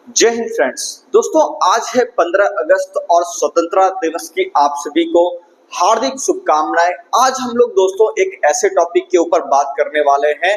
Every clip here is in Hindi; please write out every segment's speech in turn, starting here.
जय हिंद फ्रेंड्स। दोस्तों आज है 15 अगस्त और स्वतंत्रता दिवस की आप सभी को हार्दिक शुभकामनाएं। आज हम लोग दोस्तों एक ऐसे टॉपिक के ऊपर बात करने वाले हैं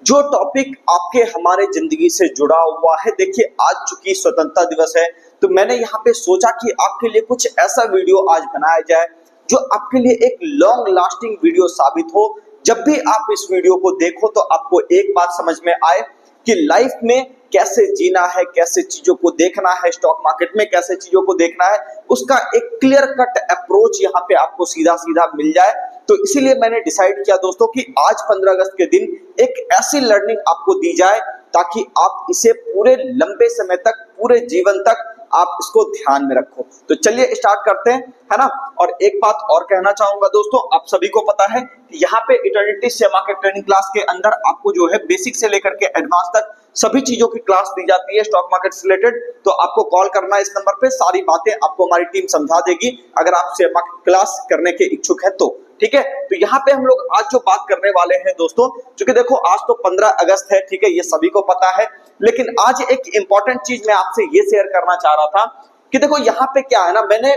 जो टॉपिक आपके हमारे जिंदगी से जुड़ा हुआ है। देखिए आज चूंकि स्वतंत्रता दिवस है तो मैंने यहाँ पे सोचा कि आपके लिए कुछ ऐसा वीडियो आज बनाया जाए जो आपके लिए एक लॉन्ग लास्टिंग वीडियो साबित हो। जब भी आप इस वीडियो को देखो तो आपको एक बात समझ में आए कि लाइफ में कैसे जीना है, कैसे चीजों को देखना है, स्टॉक मार्केट में कैसे चीजों को देखना है, उसका एक क्लियर कट अप्रोच यहाँ पे आपको सीधा सीधा मिल जाए। तो इसीलिए मैंने डिसाइड किया दोस्तों कि आज 15 अगस्त के दिन एक ऐसी लर्निंग आपको दी जाए ताकि आप इसे पूरे लंबे समय तक, पूरे जीवन तक आप इसको ध्यान में रखो। तो चलिए स्टार्ट करते हैं, है ना। और एक बात और कहना चाहूंगा दोस्तों, आप सभी को पता है कि यहाँ पे eternity share market training class के अंदर आपको जो है बेसिक से लेकर के एडवांस तक सभी चीजों की क्लास दी जाती है स्टॉक मार्केट से रिलेटेड। तो आपको कॉल करना है इस नंबर पे, सारी बातें आपको हमारी टीम समझा देगी अगर आप शेयर मार्केट क्लास करने के इच्छुक हैं तो। ठीक है, तो यहाँ पे हम लोग आज जो बात करने वाले हैं दोस्तों, क्योंकि देखो आज तो 15 अगस्त है, ठीक है, ये सभी को पता है, लेकिन आज एक इंपॉर्टेंट चीज मैं आपसे ये शेयर करना चाह रहा था कि देखो यहाँ पे क्या है ना, मैंने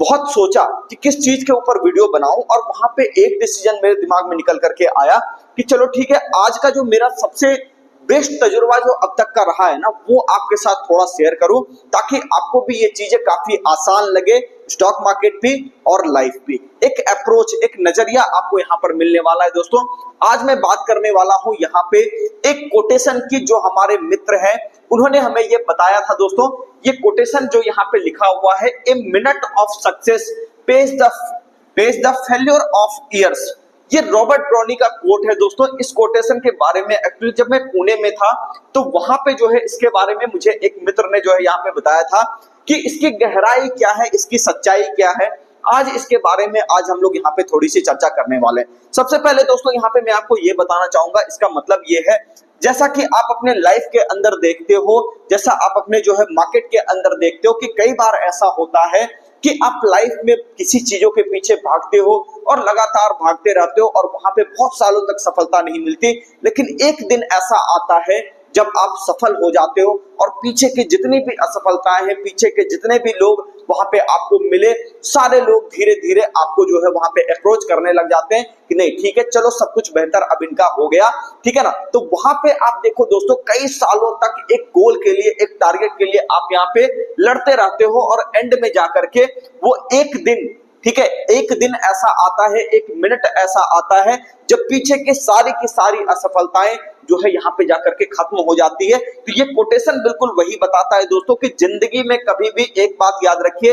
बहुत सोचा कि किस चीज के ऊपर वीडियो बनाऊं और वहां पे एक डिसीजन मेरे दिमाग में निकल करके आया कि चलो ठीक है, आज का जो मेरा सबसे बेस्ट तजुर्बा जो अब तक का रहा है ना, वो आपके साथ थोड़ा शेयर करूं ताकि आपको भी ये चीजें काफी आसान लगे, स्टॉक मार्केट भी और लाइफ भी। एक अप्रोच, एक नजरिया आपको यहाँ पर मिलने वाला है दोस्तों। आज मैं बात करने वाला हूं यहाँ पे एक कोटेशन की जो हमारे मित्र हैं उन्होंने हमें ये बताया था दोस्तों। ये कोटेशन जो यहाँ पे लिखा हुआ है, a minute of success page the failure of years, ये रॉबर्ट ब्राउनी का कोट है दोस्तों। इस कोटेशन के बारे में एक्चुअली जब मैं पुणे में था तो वहां पे जो है इसके बारे में मुझे एक मित्र ने जो है यहाँ पे बताया था कि इसकी गहराई क्या है, इसकी सच्चाई क्या है। आज इसके बारे में आज हम लोग यहाँ पे थोड़ी सी चर्चा करने वाले हैं। सबसे पहले दोस्तों यहाँ पे मैं आपको ये बताना चाहूंगा, इसका मतलब ये है जैसा कि आप अपने लाइफ के अंदर देखते हो, जैसा आप अपने जो है मार्केट के अंदर देखते हो कि कई बार ऐसा होता है कि आप लाइफ में किसी चीजों के पीछे भागते हो और लगातार भागते रहते हो और वहां पे बहुत सालों तक सफलता नहीं मिलती, लेकिन एक दिन ऐसा आता है जब आप सफल हो जाते हो और पीछे की जितनी भी असफलताएं हैं, पीछे के जितने भी लोग वहां पे आपको मिले, सारे लोग धीरे धीरे आपको जो है वहां पे अप्रोच करने लग जाते हैं कि नहीं ठीक है, चलो सब कुछ बेहतर अब इनका हो गया, ठीक है ना। तो वहां पे आप देखो दोस्तों, कई सालों तक एक गोल के लिए, एक टारगेट के लिए आप यहाँ पे लड़ते रहते हो और एंड में जाकर के वो एक दिन, ठीक है, एक दिन ऐसा आता है, एक मिनट ऐसा आता है जब पीछे के सारी की सारी असफलताएं जो है यहाँ पे जाकर के खत्म हो जाती है। तो ये कोटेशन बिल्कुल वही बताता है दोस्तों कि जिंदगी में कभी भी एक बात याद रखिए,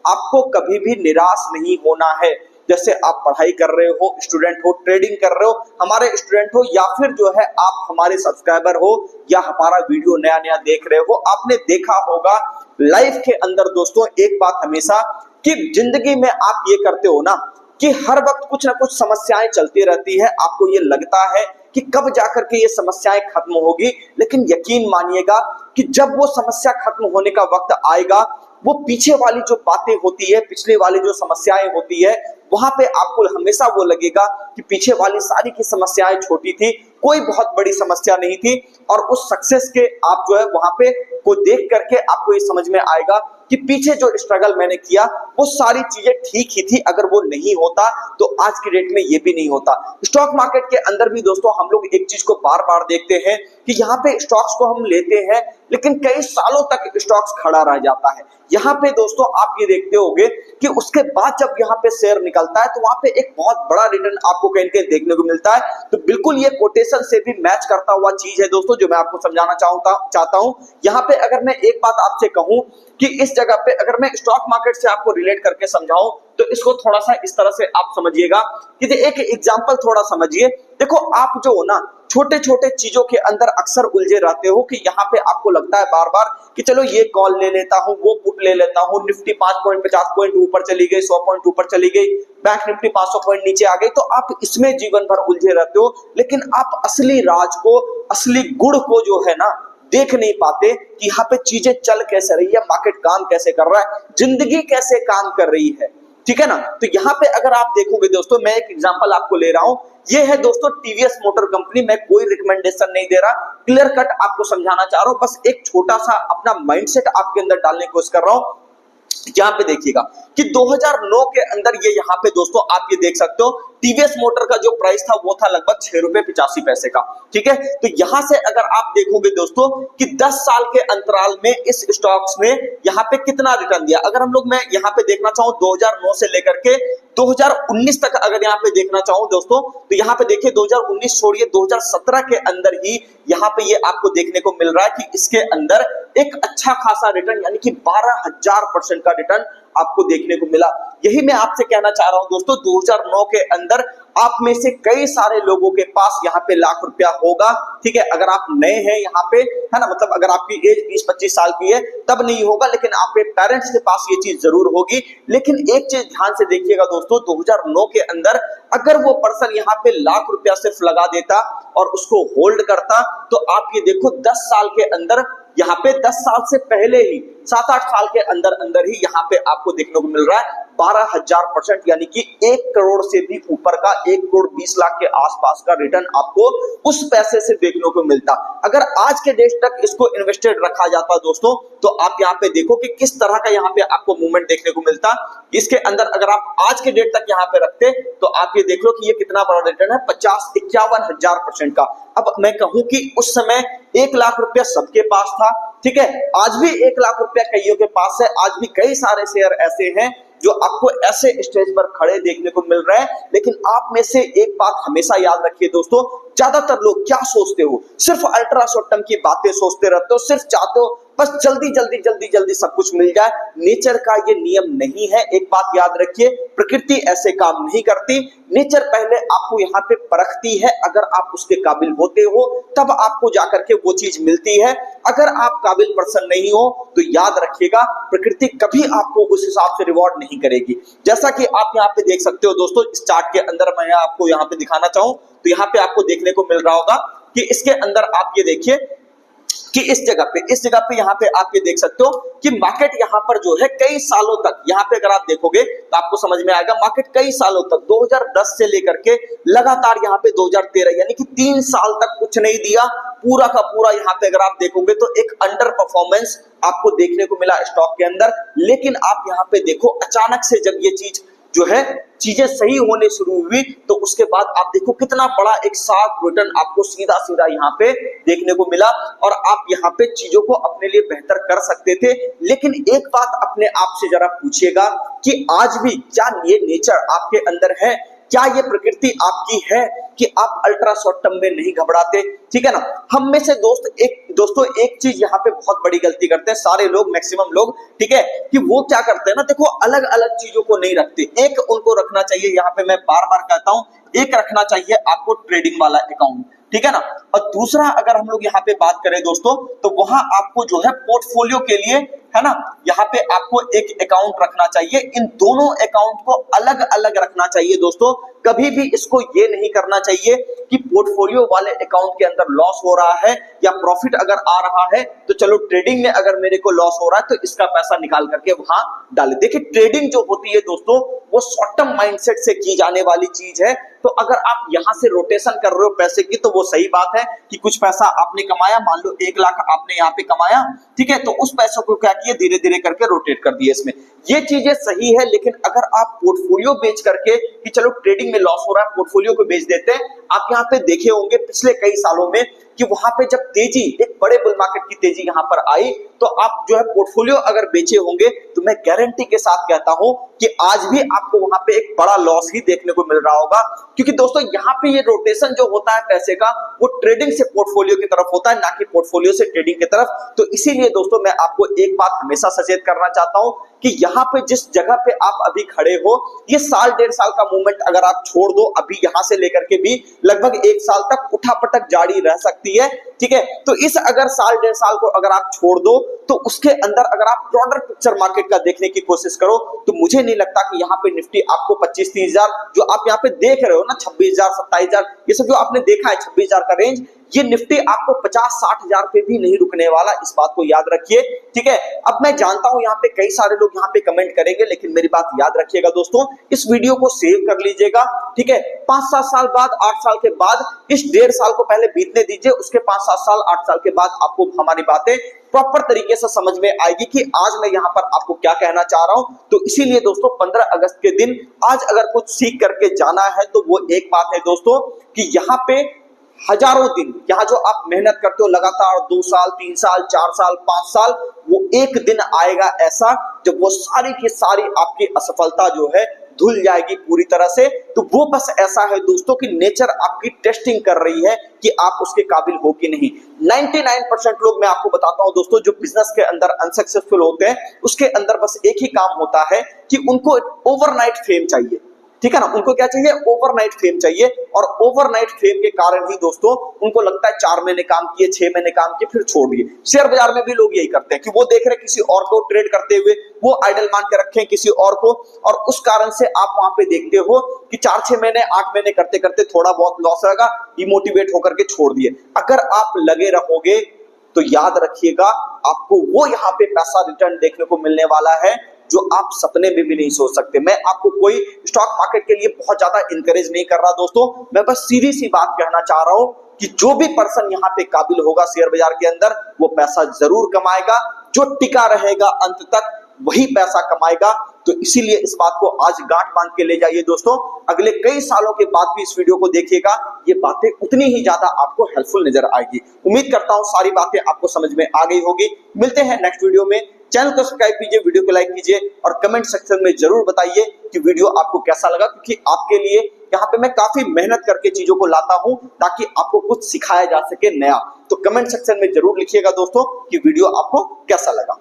आपको कभी भी निराश नहीं होना है। जैसे आप पढ़ाई कर रहे हो, स्टूडेंट हो, ट्रेडिंग कर रहे हो, हमारे स्टूडेंट हो, या फिर जो है आप हमारे सब्सक्राइबर हो या हमारा वीडियो नया नया देख रहे हो, आपने देखा होगा लाइफ के अंदर दोस्तों एक बात हमेशा कि जिंदगी में आप ये करते हो ना कि हर वक्त कुछ ना कुछ समस्याएं चलती रहती है। आपको ये लगता है कि कब जाकर के ये समस्याएं खत्म होगी, लेकिन यकीन मानिएगा कि जब वो समस्या खत्म होने का वक्त आएगा, वो पीछे वाली जो बातें होती है, पिछले वाली जो समस्याएं होती है, वहां पे आपको हमेशा वो लगेगा कि पीछे वाली सारी की समस्याएं छोटी थी, कोई बहुत बड़ी समस्या नहीं थी। और उस सक्सेस के आप जो है वहां पे को देख करके आपको ये समझ में आएगा कि पीछे जो स्ट्रगल मैंने किया वो सारी चीजें ठीक ही थी, अगर वो नहीं होता तो आज की डेट में ये भी नहीं होता। स्टॉक मार्केट के अंदर भी दोस्तों हम लोग एक चीज को बार बार देखते हैं कि यहाँ पे स्टॉक्स को हम लेते हैं लेकिन कई सालों तक स्टॉक्स खड़ा रह जाता है। यहाँ पे दोस्तों आप ये देखते होंगे कि उसके बाद जब यहाँ पे शेयर निकलता है तो वहां पे एक बहुत बड़ा रिटर्न आपको कहीं कहीं देखने को मिलता है। तो बिल्कुल ये कोटेशन से भी मैच करता हुआ चीज है दोस्तों जो मैं आपको समझाना चाहता हूं। यहाँ पे अगर मैं एक बात आपसे कहूं कि इस जगह पे अगर मैं स्टॉक मार्केट से आपको रिलेट करके समझाऊं तो इसको थोड़ा सा इस तरह से आप समझिएगा कि एक एग्जांपल थोड़ा समझिए। देखो आप जो हो ना, छोटे छोटे चीजों के अंदर अक्सर उलझे रहते हो कि यहाँ पे आपको लगता है बार बार कि चलो ये कॉल ले लेता हूँ, वो पुट ले लेता हूँ, निफ्टी 5 पॉइंट 50 पॉइंट ऊपर चली गई, 100 पॉइंट ऊपर चली गई, बैंक निफ्टी 500 पॉइंट नीचे आ गई, तो आप इसमें जीवन भर उलझे रहते हो, लेकिन आप असली राज को, असली गुड़ को जो है ना देख नहीं पाते कि यहाँ पे चीजें चल कैसे रही है, मार्केट काम कैसे कर रहा है, जिंदगी कैसे काम कर रही है, ठीक है ना। तो यहाँ पे अगर आप देखोगे दोस्तों, मैं एक एग्जांपल आपको ले रहा हूं, ये है दोस्तों टीवीएस मोटर कंपनी। मैं कोई रिकमेंडेशन नहीं दे रहा, क्लियर कट आपको समझाना चाह रहा हूं, बस एक छोटा सा अपना माइंडसेट आपके अंदर डालने की कोशिश कर रहा हूं। यहाँ पे देखिएगा कि 2009 के अंदर ये यहाँ पे दोस्तों आप ये देख सकते हो टीवीएस मोटर का जो प्राइस था वो था लगभग 6 रुपए 85 पैसे का। ठीक है, तो यहां से अगर आप देखोगे दोस्तों कि 10 साल के अंतराल में इस स्टॉक्स ने यहाँ पे कितना रिटर्न दिया, अगर हम लोग मैं यहाँ पे देखना चाहूं 2009 से लेकर के 2019 तक अगर यहाँ पे देखना चाहूं दोस्तों, तो यहाँ पे देखिए 2019 छोड़िए 2017 के अंदर ही यहाँ पे ये आपको देखने को मिल रहा है कि इसके अंदर एक अच्छा खासा रिटर्न यानी कि 12,000% का रिटर्न आपको देखने को मिला। यही मैं आपसे कहना चाह रहा हूं दोस्तों, 2009 के अंदर आप में से कई सारे लोगों के पास यहाँ पे लाख रुपया होगा। ठीक है, अगर आप नए हैं यहाँ पे, है ना, मतलब अगर आपकी एज 20-25 साल की है तब नहीं होगा, लेकिन आपके पेरेंट्स के पास ये चीज जरूर होगी। लेकिन एक चीज ध्यान से देखिएगा दोस्तों, 2009 के अंदर अगर वो पर्सन यहाँ पे लाख रुपया सिर्फ लगा देता और उसको होल्ड करता, तो आप ये देखो 10 साल के अंदर यहाँ पे 10 साल से पहले ही 7-8 साल के अंदर अंदर ही यहाँ पे आपको देखने को मिल रहा है 12,000% यानी कि 1 करोड़ से भी ऊपर का 1 करोड़ 20 लाख के आसपास का रिटर्न आपको उस पैसे से देखने को मिलता। अगर आज के डेट तक इसको इन्वेस्टेड रखा जाता दोस्तों, तो आप यहाँ पे देखो कि किस तरह का यहाँ पे आपको मूवमेंट देखने को मिलता। इसके अंदर अगर आप आज के डेट तक यहाँ पे रखते तो आप ये देख लो कि ये कितना बड़ा रिटर्न है, 50-51,000% का। अब मैं कहूं कि उस समय 1 लाख रुपया सबके पास था। ठीक है, आज भी 1 लाख रुपया कईयों के पास है। आज भी कई सारे शेयर ऐसे हैं जो आपको ऐसे स्टेज पर खड़े देखने को मिल रहे हैं। लेकिन आप में से एक बात हमेशा याद रखिए दोस्तों, ज्यादातर लोग क्या सोचते हो, सिर्फ अल्ट्रा शॉर्ट टर्म की बातें सोचते रहते हो, सिर्फ चाहते हो बस जल्दी जल्दी जल्दी जल्दी सब कुछ मिल जाए। नेचर का ये नियम नहीं है, एक बात याद रखिए, प्रकृति ऐसे काम नहीं करती। नेचर पहले आपको यहाँ पे परखती है, अगर आप उसके काबिल होते हो तब आपको जाकर के वो चीज मिलती है। अगर आप काबिल पर्सन नहीं हो तो याद रखिएगा प्रकृति कभी आपको उस हिसाब से रिवॉर्ड नहीं करेगी। जैसा कि आप यहाँ पे देख सकते हो दोस्तों, इस चार्ट के अंदर मैं आपको यहाँ पे दिखाना चाहूं तो यहाँ पे आपको देखने को मिल रहा होगा कि इसके अंदर आप ये देखिए कि इस जगह पे यहाँ पे आप ये देख सकते हो कि मार्केट यहाँ पर जो है कई सालों तक, यहाँ पे अगर आप देखोगे तो आपको समझ में आएगा, मार्केट कई सालों तक 2010 से लेकर के लगातार यहाँ पे 2013 यानी कि 3 साल तक कुछ नहीं दिया, पूरा का पूरा यहाँ पे अगर आप देखोगे तो एक अंडर परफॉर्मेंस आपको देखने को मिला स्टॉक के अंदर। लेकिन आप यहाँ पे देखो अचानक से जब ये चीज जो है चीजें सही होने शुरू हुई तो उसके बाद आप देखो कितना बड़ा एक शार्प रिटर्न आपको सीधा सीधा यहाँ पे देखने को मिला और आप यहाँ पे चीजों को अपने लिए बेहतर कर सकते थे। लेकिन एक बात अपने आप से जरा पूछिएगा कि आज भी क्या ये नेचर आपके अंदर है, क्या ये प्रकृति आपकी है कि आप अल्ट्रा शॉर्ट टर्म में नहीं घबराते। ठीक है ना, हम में से दोस्तों एक चीज यहाँ पे बहुत बड़ी गलती करते हैं सारे लोग, मैक्सिमम लोग, ठीक है, कि वो क्या करते हैं ना, देखो अलग अलग चीजों को नहीं रखते। एक उनको रखना चाहिए, यहाँ पे मैं बार बार कहता हूं, एक रखना चाहिए आपको ट्रेडिंग वाला अकाउंट, ठीक है ना, और दूसरा अगर हम लोग यहाँ पे बात करें दोस्तों तो वहां आपको जो है पोर्टफोलियो के लिए, है ना, यहाँ पे आपको एक अकाउंट रखना चाहिए। इन दोनों अकाउंट को अलग अलग रखना चाहिए दोस्तों। कभी भी इसको ये नहीं करना चाहिए कि पोर्टफोलियो वाले अकाउंट के अंदर लॉस हो रहा है या प्रॉफिट अगर आ रहा है तो चलो ट्रेडिंग में अगर मेरे को लॉस हो रहा है तो इसका पैसा निकाल करके वहां डाले। देखिए ट्रेडिंग जो होती है दोस्तों वो शॉर्ट टर्म माइंडसेट से की जाने वाली चीज है। तो अगर आप यहां से रोटेशन कर रहे हो पैसे की तो वो सही बात है कि कुछ पैसा आपने कमाया, मान लो 1 लाख आपने यहाँ पे कमाया, ठीक है, तो उस पैसों को क्या किया, धीरे धीरे करके रोटेट कर दिए इसमें, ये चीजें सही है। लेकिन अगर आप पोर्टफोलियो बेच करके कि चलो ट्रेडिंग में लॉस हो रहा है पोर्टफोलियो को बेच देते हैं, आप यहाँ पे देखे होंगे पिछले कई सालों में कि वहां पे जब तेजी, एक बड़े बुल मार्केट की तेजी यहाँ पर आई तो आप जो है पोर्टफोलियो अगर बेचे होंगे तो मैं गारंटी के साथ कहता हूं कि आज भी आपको वहां पे एक बड़ा लॉस ही देखने को मिल रहा होगा। क्योंकि दोस्तों यहाँ पे ये रोटेशन जो होता है पैसे का वो ट्रेडिंग से पोर्टफोलियो की तरफ होता है, ना कि पोर्टफोलियो से ट्रेडिंग की तरफ। तो इसीलिए दोस्तों मैं आपको एक बात हमेशा सचेत करना चाहता हूं कि यहाँ पे जिस जगह पे आप अभी खड़े हो, ये साल 1.5 साल का मूवमेंट अगर आप छोड़ दो, अभी यहां से लेकर के भी लगभग 1 साल तक उठापटक जारी रह सकती है, ठीक है। तो इस अगर साल 1.5 साल को अगर आप छोड़ दो तो उसके अंदर अगर आप ब्रॉडर पिक्चर मार्केट का देखने की कोशिश करो तो मुझे नहीं लगता कि यहाँ पे निफ्टी आपको 25-30,000 जो आप यहाँ पे देख रहे हो ना, 26,000 27,000 ये सब जो आपने देखा है 26,000 का रेंज, ये निफ्टी आपको 50-60,000 पे भी नहीं रुकने वाला, इस बात को याद रखिए। ठीक है, अब मैं जानता हूं यहाँ पे कई सारे लोग यहाँ पे कमेंट करेंगे, लेकिन मेरी बात याद रखिएगा दोस्तों, इस वीडियो को सेव कर लीजिएगा। ठीक है, 5-7 साल बाद, 8 साल के बाद, इस 1.5 साल को पहले बीतने दीजिए, उसके 5-7 साल 8 साल के बाद आपको हमारी बातें प्रॉपर तरीके से समझ में आएगी कि आज मैं यहाँ पर आपको क्या कहना चाह रहा हूं। तो इसीलिए दोस्तों 15 अगस्त के दिन आज अगर कुछ सीख करके जाना है तो वो एक बात है दोस्तों कि यहाँ पे हजारों दिन, यहाँ जो आप मेहनत करते हो लगातार 2 साल 3 साल 4 साल 5 साल, वो एक दिन आएगा ऐसा जब वो सारी की सारी आपकी असफलता जो है धुल जाएगी पूरी तरह से। तो वो बस ऐसा है दोस्तों कि नेचर आपकी टेस्टिंग कर रही है कि आप उसके काबिल हो कि नहीं। 99% लोग, मैं आपको बताता हूं दोस्तों, जो बिजनेस के अंदर अनसक्सेसफुल होते हैं उसके अंदर बस एक ही काम होता है कि उनको ओवरनाइट फेम चाहिए। ठीक है ना, उनको क्या चाहिए? ओवरनाइट फेम चाहिए। और ओवरनाइट फेम के कारण ही दोस्तों उनको लगता है 4 महीने काम किए, 6 महीने काम किए, फिर छोड़ दिए। शेयर बाजार में भी लोग यही करते हैं कि वो देख रहे किसी और को ट्रेड करते हुए, वो आइडल मान के रखें किसी और को, और उस कारण से आप वहां पे देखते हो कि 4-6 महीने 8 महीने करते करते थोड़ा बहुत लॉस रहेगा, डिमोटिवेट होकर के छोड़ दिए। अगर आप लगे रहोगे तो याद रखिएगा आपको वो यहाँ पे पैसा रिटर्न देखने को मिलने वाला है जो आप सपने में भी नहीं सोच सकते। मैं आपको कोई स्टॉक मार्केट के लिए बहुत ज्यादा इंकरेज नहीं कर रहा दोस्तों, मैं बस सीधी सी बात कहना चाह रहा हूं कि जो भी पर्सन यहाँ पे काबिल होगा शेयर बाजार के अंदर वो पैसा जरूर कमाएगा, जो टिका रहेगा अंत तक वही पैसा कमाएगा। तो इसीलिए इस बात को आज गांठ बांध के ले जाइए दोस्तों, अगले कई सालों के बाद भी इस वीडियो को देखिएगा, ये बातें उतनी ही ज्यादा आपको हेल्पफुल नजर आएगी। उम्मीद करता हूं सारी बातें आपको समझ में आ गई होगी। मिलते हैं नेक्स्ट वीडियो में। चैनल को सब्सक्राइब कीजिए, वीडियो को लाइक कीजिए और कमेंट सेक्शन में जरूर बताइए कि वीडियो आपको कैसा लगा, क्योंकि आपके लिए यहाँ पे मैं काफी मेहनत करके चीजों को लाता हूं ताकि आपको कुछ सिखाया जा सके नया। तो कमेंट सेक्शन में जरूर लिखिएगा दोस्तों कि वीडियो आपको कैसा लगा।